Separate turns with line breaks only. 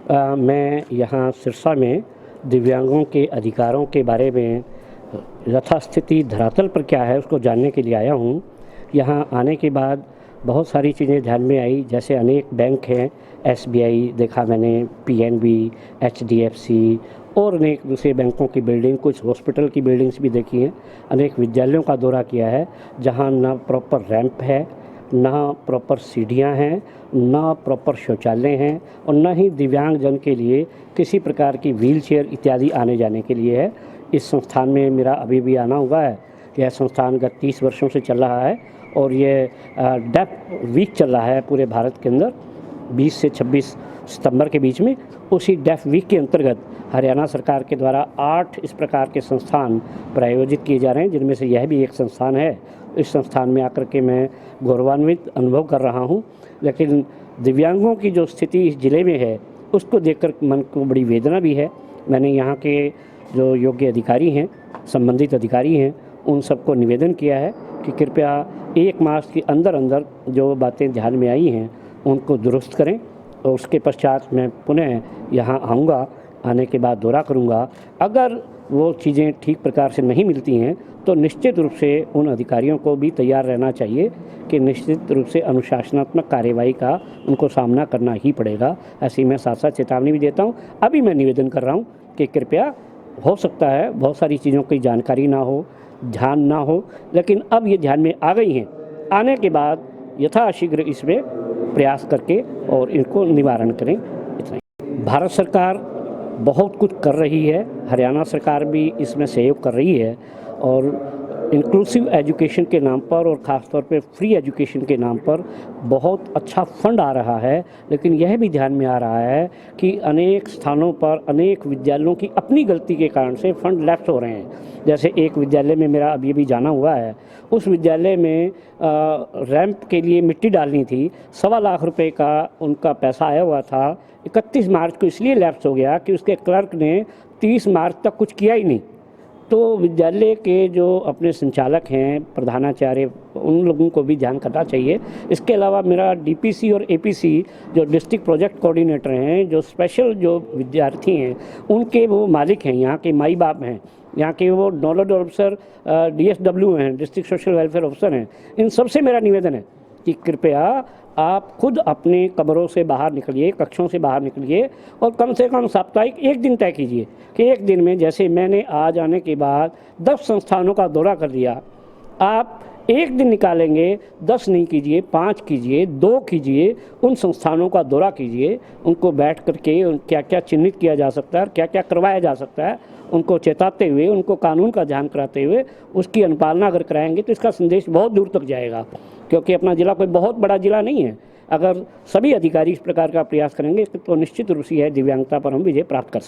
मैं यहाँ सिरसा में दिव्यांगों के अधिकारों के बारे में यथास्थिति धरातल पर क्या है उसको जानने के लिए आया हूँ। यहाँ आने के बाद बहुत सारी चीज़ें ध्यान में आई, जैसे अनेक बैंक हैं, एसबीआई देखा मैंने, पीएनबी, एचडीएफसी और अनेक दूसरे बैंकों की बिल्डिंग, कुछ हॉस्पिटल की बिल्डिंग्स भी देखी हैं। अनेक विद्यालयों का दौरा किया है जहाँ ना प्रॉपर रैंप है, ना प्रॉपर सीढ़ियाँ हैं, ना प्रॉपर शौचालय हैं और ना ही दिव्यांगजन के लिए किसी प्रकार की व्हीलचेयर इत्यादि आने जाने के लिए है। इस संस्थान में मेरा अभी भी आना हुआ है। यह संस्थान गत 30 वर्षों से चल रहा है और ये डेफ वीक चल रहा है पूरे भारत के अंदर। 20 से 26 सितंबर के बीच में उसी डेफ वीक के अंतर्गत हरियाणा सरकार के द्वारा 8 इस प्रकार के संस्थान प्रायोजित किए जा रहे हैं, जिनमें से यह भी एक संस्थान है। इस संस्थान में आकर के मैं गौरवान्वित अनुभव कर रहा हूं, लेकिन दिव्यांगों की जो स्थिति इस ज़िले में है उसको देखकर मन को बड़ी वेदना भी है। मैंने यहाँ के जो योग्य अधिकारी हैं, संबंधित अधिकारी हैं, उन सबको निवेदन किया है कि कृपया 1 मास के अंदर अंदर जो बातें ध्यान में आई हैं उनको दुरुस्त करें और उसके पश्चात मैं पुनः यहाँ आऊँगा। आने के बाद दौरा करूँगा। अगर वो चीज़ें ठीक प्रकार से नहीं मिलती हैं तो निश्चित रूप से उन अधिकारियों को भी तैयार रहना चाहिए कि निश्चित रूप से अनुशासनात्मक कार्रवाई का उनको सामना करना ही पड़ेगा। ऐसी मैं साथ साथ चेतावनी भी देता हूँ। अभी मैं निवेदन कर रहा हूँ कि कृपया, हो सकता है बहुत सारी चीज़ों की जानकारी ना हो, ध्यान ना हो, लेकिन अब ये ध्यान में आ गई हैं। आने के बाद यथाशीघ्र इसमें प्रयास करके और इनको निवारण करें। इतना ही। भारत सरकार बहुत कुछ कर रही है, हरियाणा सरकार भी इसमें सहयोग कर रही है और इंक्लूसिव एजुकेशन के नाम पर और ख़ास तौर पे फ्री एजुकेशन के नाम पर बहुत अच्छा फंड आ रहा है। लेकिन यह भी ध्यान में आ रहा है कि अनेक स्थानों पर अनेक विद्यालयों की अपनी गलती के कारण से फंड लैप्स हो रहे हैं। जैसे एक विद्यालय में मेरा अभी भी जाना हुआ है, उस विद्यालय में रैंप के लिए मिट्टी डालनी थी, 1.25 लाख रुपए का उनका पैसा आया हुआ था। 31 मार्च को इसलिए लैप्स हो गया कि उसके क्लर्क ने 30 मार्च तक कुछ किया ही नहीं। तो विद्यालय के जो अपने संचालक हैं, प्रधानाचार्य, उन लोगों को भी ध्यान करना चाहिए। इसके अलावा मेरा डीपीसी और एपीसी जो डिस्ट्रिक्ट प्रोजेक्ट कोऑर्डिनेटर हैं, जो स्पेशल जो विद्यार्थी हैं, उनके वो मालिक हैं, यहाँ के माई बाप हैं, यहाँ के वो नॉलेज ऑफिसर डीएसडब्ल्यू हैं, डिस्ट्रिक्ट सोशल वेलफेयर ऑफिसर हैं। इन सबसे मेरा निवेदन है कि कृपया आप खुद अपने कमरों से बाहर निकलिए, कक्षों से बाहर निकलिए और कम से कम साप्ताहिक 1 दिन तय कीजिए कि 1 दिन में, जैसे मैंने आज आने के बाद 10 संस्थानों का दौरा कर लिया, आप 1 दिन निकालेंगे, 10 नहीं कीजिए, 5 कीजिए, 2 कीजिए, उन संस्थानों का दौरा कीजिए, उनको बैठ करके क्या क्या चिन्हित किया जा सकता है, क्या क्या करवाया जा सकता है, उनको चेताते हुए, उनको कानून का ध्यान कराते हुए उसकी अनुपालना अगर कराएंगे तो इसका संदेश बहुत दूर तक जाएगा। क्योंकि अपना ज़िला कोई बहुत बड़ा ज़िला नहीं है। अगर सभी अधिकारी इस प्रकार का प्रयास करेंगे तो निश्चित रूप से दिव्यांगता पर हम विजय प्राप्त कर सकते हैं।